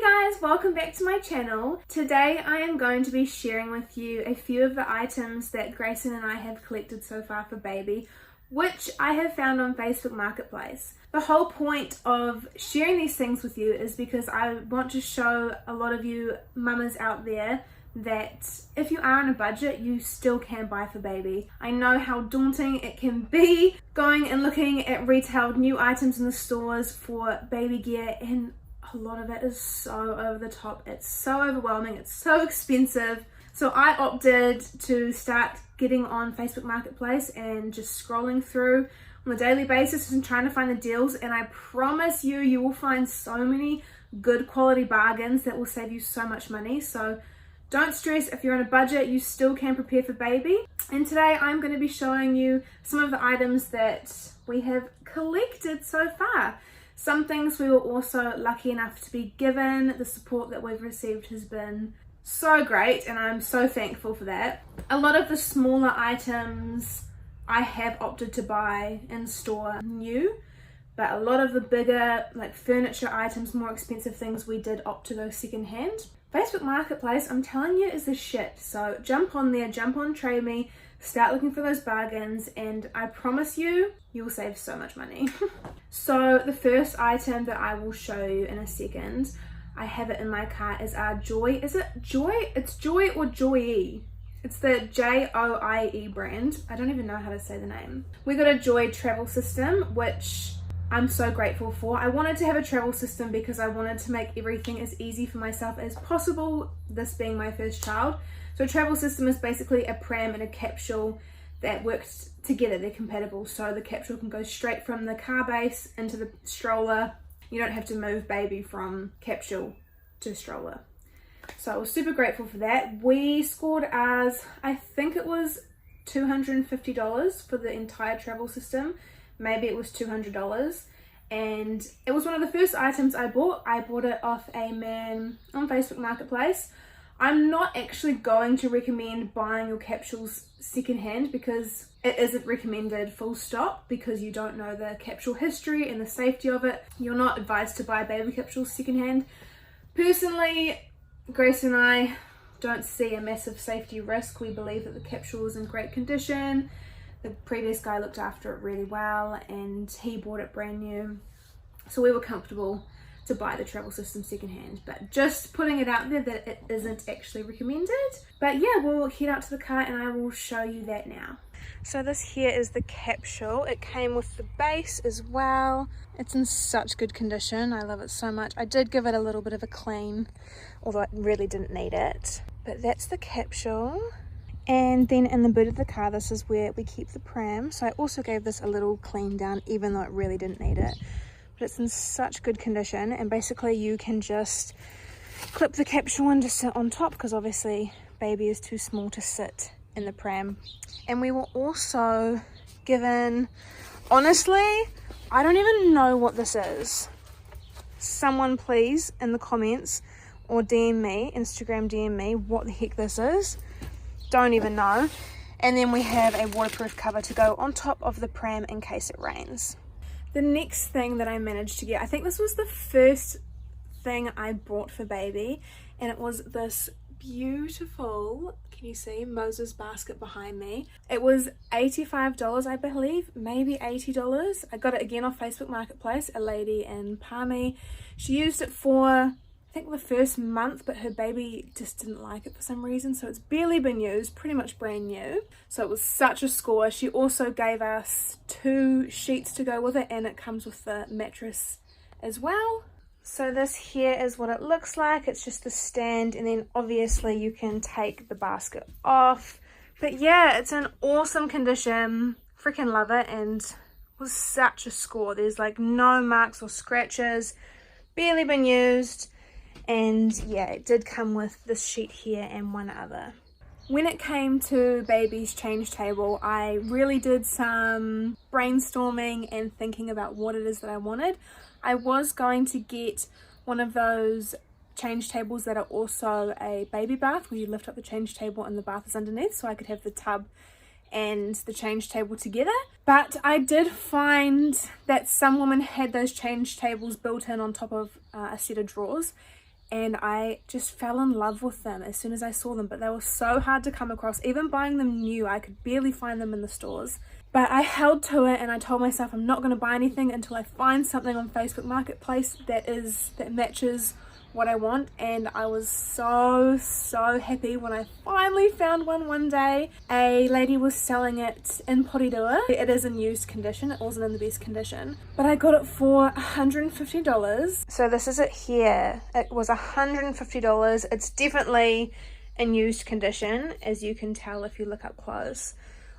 Hi guys, welcome back to my channel. Today I am going to be sharing with you a few of the items that Grayson and I have collected so far for baby, which I have found on Facebook Marketplace. The whole point of sharing these things with you is because I want to show a lot of you mamas out there that if you are on a budget, you still can buy for baby. I know how daunting it can be going and looking at retail new items in the stores for baby gear, and a lot of it is so over the top. It's so overwhelming, it's so expensive. So I opted to start getting on Facebook Marketplace and just scrolling through on a daily basis and trying to find the deals, and I promise you, you will find so many good quality bargains that will save you so much money. So don't stress, if you're on a budget, you still can prepare for baby. And today I'm going to be showing you some of the items that we have collected so far. Some things we were also lucky enough to be given. The support that we've received has been so great, and I'm so thankful for that. A lot of the smaller items I have opted to buy in store new, but a lot of the bigger, like furniture items, more expensive things, we did opt to go second hand. Facebook Marketplace, I'm telling you, is the shit. So jump on there, jump on Trade Me, start looking for those bargains, and I promise you, you will save so much money. So the first item that I will show you in a second, I have it in my cart, is our Joy. Is it Joy? It's Joy or Joy-E. It's the Joie brand. I don't even know how to say the name. We got a Joy travel system, which I'm so grateful for. I wanted to have a travel system because I wanted to make everything as easy for myself as possible, this being my first child. So a travel system is basically a pram and a capsule that works together. They're compatible, so the capsule can go straight from the car base into the stroller. You don't have to move baby from capsule to stroller. So I was super grateful for that. We scored ours, I think it was $250 for the entire travel system. Maybe it was $200, and it was one of the first items I bought. I bought it off a man on Facebook Marketplace. I'm not actually going to recommend buying your capsules secondhand because it isn't recommended full stop, because you don't know the capsule history and the safety of it. You're not advised to buy baby capsules secondhand. Personally, Grace and I don't see a massive safety risk. We believe that the capsule is in great condition. The previous guy looked after it really well and he bought it brand new. So we were comfortable to buy the travel system secondhand, but just putting it out there that it isn't actually recommended. But yeah, we'll head out to the car and I will show you that now. So this here is the capsule. It came with the base as well. It's in such good condition. I love it so much. I did give it a little bit of a clean, although it really didn't need it. But that's the capsule. And then in the boot of the car, this is where we keep the pram. So I also gave this a little clean down, even though it really didn't need it. But it's in such good condition, and basically you can just clip the capsule and just sit on top, because obviously baby is too small to sit in the pram. And we were also given, honestly, I don't even know what this is. Someone please in the comments or DM me, Instagram DM me, what the heck this is. Don't even know. And then we have a waterproof cover to go on top of the pram in case it rains. The next thing that I managed to get, I think this was the first thing I bought for baby, and it was this beautiful, can you see, Moses basket behind me. It was $85, I believe, maybe $80. I got it again off Facebook Marketplace. A lady in Palmy, she used it for I think the first month, but her baby just didn't like it for some reason, so it's barely been used, pretty much brand new. So it was such a score. She also gave us 2 sheets to go with it, and it comes with the mattress as well. So this here is what it looks like. It's just the stand, and then obviously you can take the basket off. But yeah, it's in awesome condition. Freaking love it, and was such a score. There's like no marks or scratches, barely been used. And yeah, it did come with this sheet here and one other. When it came to baby's change table, I really did some brainstorming and thinking about what it is that I wanted. I was going to get one of those change tables that are also a baby bath, where you lift up the change table and the bath is underneath, so I could have the tub and the change table together. But I did find that some women had those change tables built in on top of a set of drawers, and I just fell in love with them as soon as I saw them, but they were so hard to come across. Even buying them new, I could barely find them in the stores. But I held to it and I told myself I'm not going to buy anything until I find something on Facebook Marketplace that matches what I want. And I was so happy when I finally found one day. A lady was selling it in Porirua. It is in used condition, it wasn't in the best condition, but I got it for $150. So this is it here. It was $150. It's definitely in used condition, as you can tell if you look up close.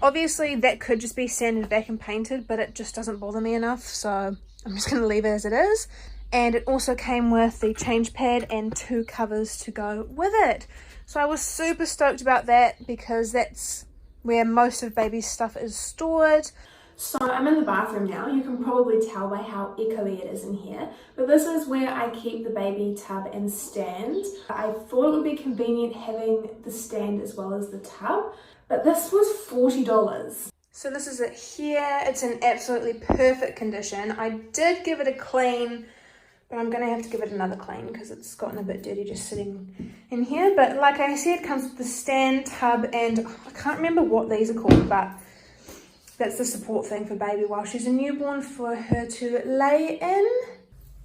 Obviously that could just be sanded back and painted, but it just doesn't bother me enough, so I'm just going to leave it as it is. And it also came with the change pad and 2 covers to go with it. So I was super stoked about that because that's where most of baby's stuff is stored. So I'm in the bathroom now. You can probably tell by how echoey it is in here. But this is where I keep the baby tub and stand. I thought it would be convenient having the stand as well as the tub, but this was $40. So this is it here. It's in absolutely perfect condition. I did give it a clean, but I'm going to have to give it another clean because it's gotten a bit dirty just sitting in here. But like I said, it comes with the stand, tub, and I can't remember what these are called, but that's the support thing for baby while she's a newborn for her to lay in.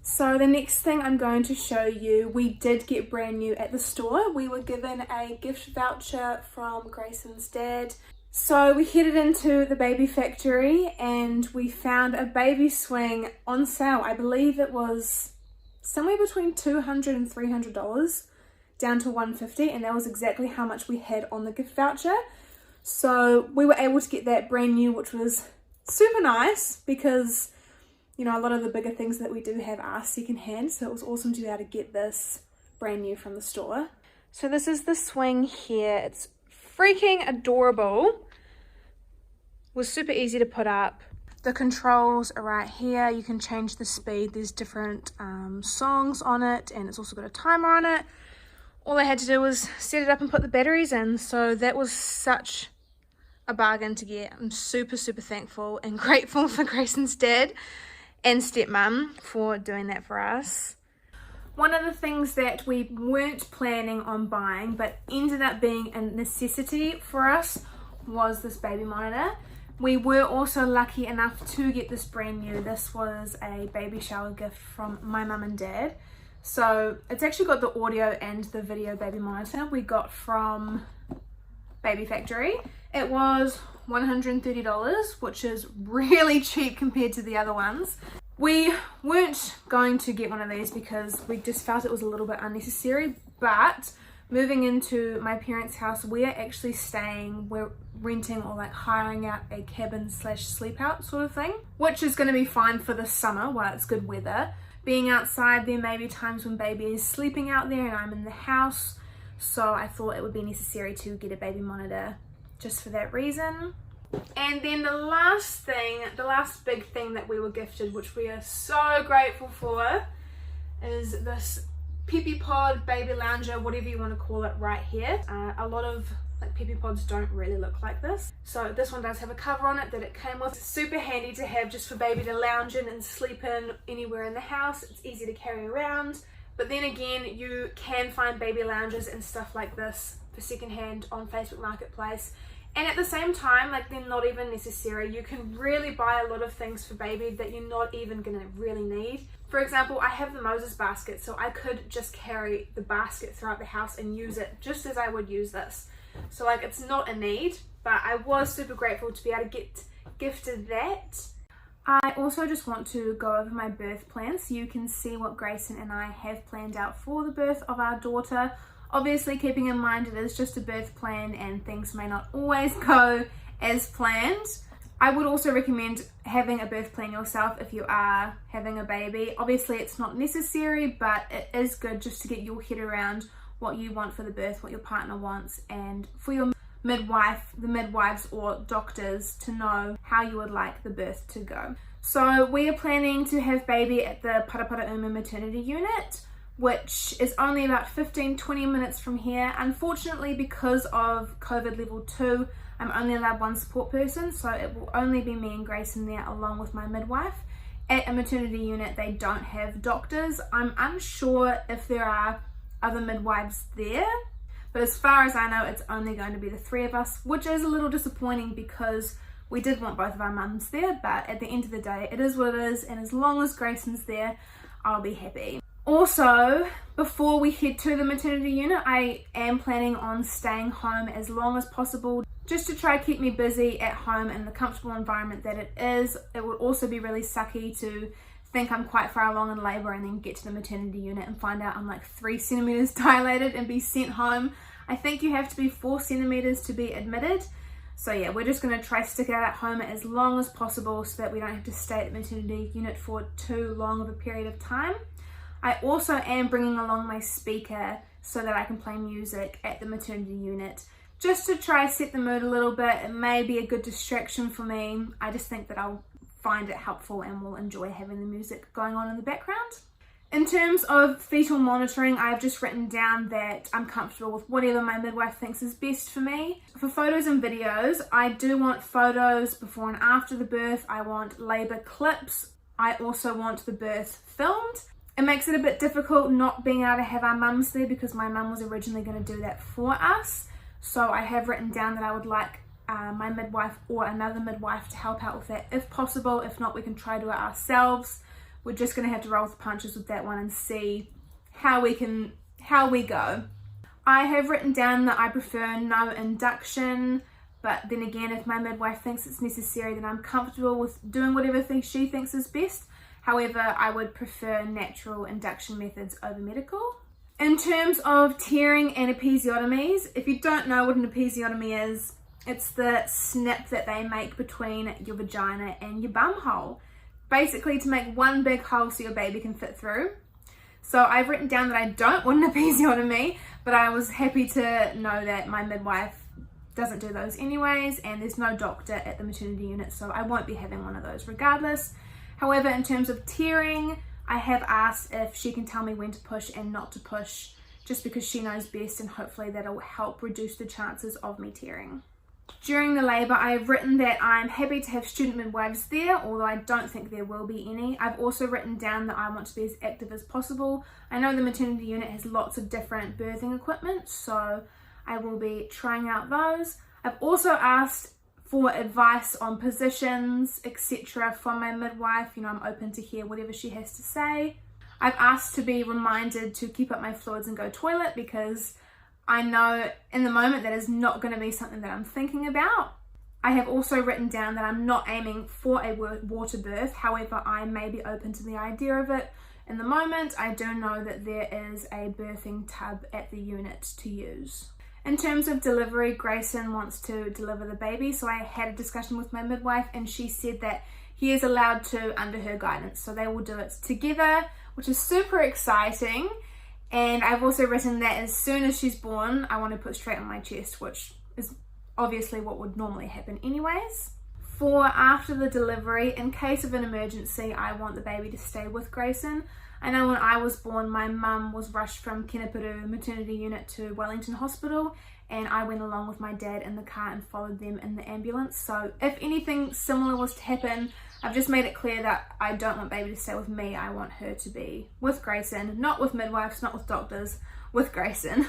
So the next thing I'm going to show you, we did get brand new at the store. We were given a gift voucher from Grayson's dad. So we headed into the baby factory and we found a baby swing on sale. I believe it was somewhere between $200 and $300 down to $150, and that was exactly how much we had on the gift voucher. So we were able to get that brand new, which was super nice because, you know, a lot of the bigger things that we do have are secondhand, so it was awesome to be able to get this brand new from the store. So this is the swing here. It's freaking adorable. Was super easy to put up. The controls are right here. You can change the speed. There's different songs on it, and it's also got a timer on it. All I had to do was set it up and put the batteries in, so that was such a bargain to get. I'm super thankful and grateful for Grayson's dad and stepmom for doing that for us. One of the things that we weren't planning on buying but ended up being a necessity for us was this baby monitor. We were also lucky enough to get this brand new. This was a baby shower gift from my mum and dad. So it's actually got the audio and the video baby monitor we got from Baby Factory. It was $130, which is really cheap compared to the other ones. We weren't going to get one of these because we just felt it was a little bit unnecessary, but moving into my parents' house, we're actually we're renting or like hiring out a cabin / sleep out sort of thing, which is going to be fine for the summer while it's good weather. Being outside, there may be times when baby is sleeping out there and I'm in the house, so I thought it would be necessary to get a baby monitor just for that reason. And then the last big thing that we were gifted, which we are so grateful for, is this Peepee Pod baby lounger, whatever you want to call it, right here. A lot of like Peepee Pods don't really look like this, so this one does have a cover on it that it came with. It's super handy to have just for baby to lounge in and sleep in anywhere in the house. It's easy to carry around. But then again, you can find baby loungers and stuff like this for secondhand on Facebook Marketplace. And at the same time, like, they're not even necessary. You can really buy a lot of things for baby that you're not even gonna really need. For example, I have the Moses basket, so I could just carry the basket throughout the house and use it just as I would use this. So like, it's not a need, but I was super grateful to be able to get gifted that. I also just want to go over my birth plan so you can see what Grayson and I have planned out for the birth of our daughter. Obviously, keeping in mind it is just a birth plan and things may not always go as planned. I would also recommend having a birth plan yourself if you are having a baby. Obviously, it's not necessary, but it is good just to get your head around what you want for the birth, what your partner wants, and for your midwife, the midwives or doctors to know how you would like the birth to go. So we are planning to have baby at the Paraparaumu maternity unit, which is only about 15-20 minutes from here. Unfortunately, because of COVID level 2, I'm only allowed one support person, so it will only be me and Grayson there along with my midwife. At a maternity unit, they don't have doctors. I'm unsure if there are other midwives there. But as far as I know, it's only going to be the 3 of us, which is a little disappointing because we did want both of our mums there, but at the end of the day, it is what it is, and as long as Grayson's there, I'll be happy. Also, before we head to the maternity unit, I am planning on staying home as long as possible, just to try to keep me busy at home in the comfortable environment that it is. It would also be really sucky to think I'm quite far along in labour and then get to the maternity unit and find out I'm like 3 centimetres dilated and be sent home. I think you have to be 4 centimetres to be admitted. So yeah, we're just going to try to stick it out at home as long as possible so that we don't have to stay at the maternity unit for too long of a period of time. I also am bringing along my speaker so that I can play music at the maternity unit, just to try to set the mood a little bit. It may be a good distraction for me. I just think that I'll find it helpful and will enjoy having the music going on in the background. In terms of fetal monitoring, I've just written down that I'm comfortable with whatever my midwife thinks is best for me. For photos and videos, I do want photos before and after the birth. I want labour clips. I also want the birth filmed. It makes it a bit difficult not being able to have our mums there because my mum was originally going to do that for us. So I have written down that I would like my midwife or another midwife to help out with that if possible. If not, we can try to do it ourselves. We're just going to have to roll the punches with that one and see how we go. I have written down that I prefer no induction, but then again, if my midwife thinks it's necessary, then I'm comfortable with doing whatever she thinks is best. However, I would prefer natural induction methods over medical. In terms of tearing and episiotomies, if you don't know what an episiotomy is, it's the snip that they make between your vagina and your bum hole. Basically to make one big hole so your baby can fit through. So I've written down that I don't want an episiotomy, but I was happy to know that my midwife doesn't do those anyways, and there's no doctor at the maternity unit, so I won't be having one of those regardless. However, in terms of tearing, I have asked if she can tell me when to push and not to push, just because she knows best, and hopefully that'll help reduce the chances of me tearing. During the labour, I have written that I'm happy to have student midwives there, although I don't think there will be any. I've also written down that I want to be as active as possible. I know the maternity unit has lots of different birthing equipment, so I will be trying out those. I've also asked for advice on positions, etc. from my midwife. You know, I'm open to hear whatever she has to say. I've asked to be reminded to keep up my fluids and go toilet, because I know in the moment that is not going to be something that I'm thinking about. I have also written down that I'm not aiming for a water birth. However, I may be open to the idea of it. In the moment, I do know that there is a birthing tub at the unit to use. In terms of delivery, Grayson wants to deliver the baby, so I had a discussion with my midwife and she said that he is allowed to under her guidance, so they will do it together, which is super exciting. And I've also written that as soon as she's born, I want to put straight on my chest, which is obviously what would normally happen anyways. For after the delivery, in case of an emergency, I want the baby to stay with Grayson. I know when I was born, my mum was rushed from Kenepuru maternity unit to Wellington Hospital, and I went along with my dad in the car and followed them in the ambulance. So if anything similar was to happen, I've just made it clear that I don't want baby to stay with me. I want her to be with Grayson, not with midwives, not with doctors, with Grayson.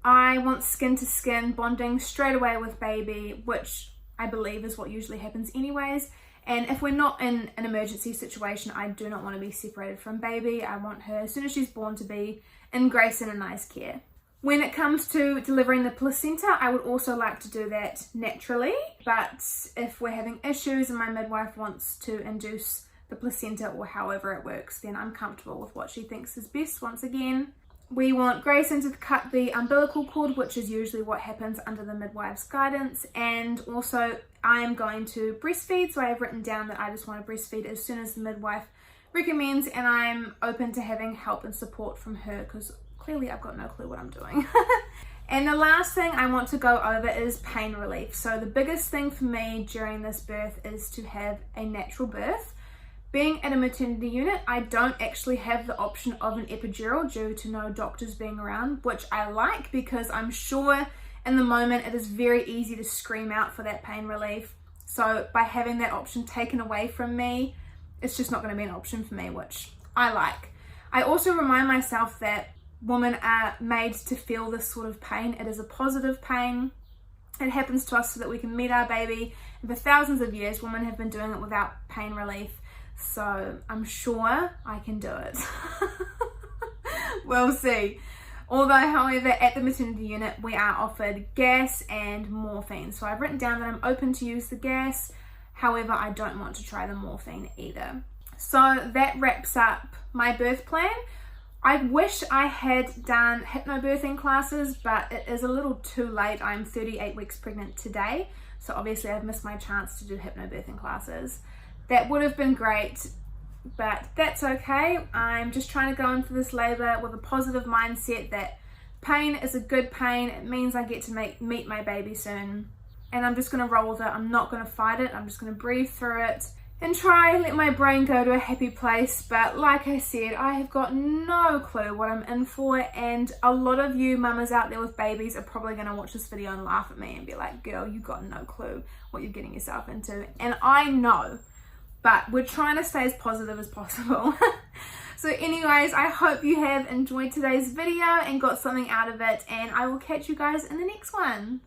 I want skin to skin bonding straight away with baby, which I believe is what usually happens anyways. And if we're not in an emergency situation, I do not want to be separated from baby. I want her, as soon as she's born, to be in Grayson and I's care. When it comes to delivering the placenta, I would also like to do that naturally. But if we're having issues and my midwife wants to induce the placenta or however it works, then I'm comfortable with what she thinks is best. Once again, we want Grayson to cut the umbilical cord, which is usually what happens under the midwife's guidance. And also I'm going to breastfeed, so I have written down that I just want to breastfeed as soon as the midwife recommends, and I'm open to having help and support from her because clearly I've got no clue what I'm doing. And the last thing I want to go over is pain relief. So the biggest thing for me during this birth is to have a natural birth. Being at a maternity unit, I don't actually have the option of an epidural due to no doctors being around, which I like because I'm sure in the moment it is very easy to scream out for that pain relief. So by having that option taken away from me, it's just not going to be an option for me, which I like. I also remind myself that women are made to feel this sort of pain. It is a positive pain. It happens to us so that we can meet our baby. And for thousands of years, women have been doing it without pain relief. So I'm sure I can do it. We'll see. Although, however, at the maternity unit, we are offered gas and morphine. So I've written down that I'm open to use the gas. However, I don't want to try the morphine either. So that wraps up my birth plan. I wish I had done hypnobirthing classes, but it is a little too late. I'm 38 weeks pregnant today. So obviously I've missed my chance to do hypnobirthing classes. That would have been great, but that's okay. I'm just trying to go into this labor with a positive mindset that pain is a good pain. It means I get to meet my baby soon. And I'm just going to roll with it. I'm not going to fight it. I'm just going to breathe through it and try and let my brain go to a happy place. But like I said, I have got no clue what I'm in for, and a lot of you mamas out there with babies are probably going to watch this video and laugh at me and be like, girl, you got no clue what you're getting yourself into. And I know, but we're trying to stay as positive as possible. So anyways, I hope you have enjoyed today's video and got something out of it, and I will catch you guys in the next one.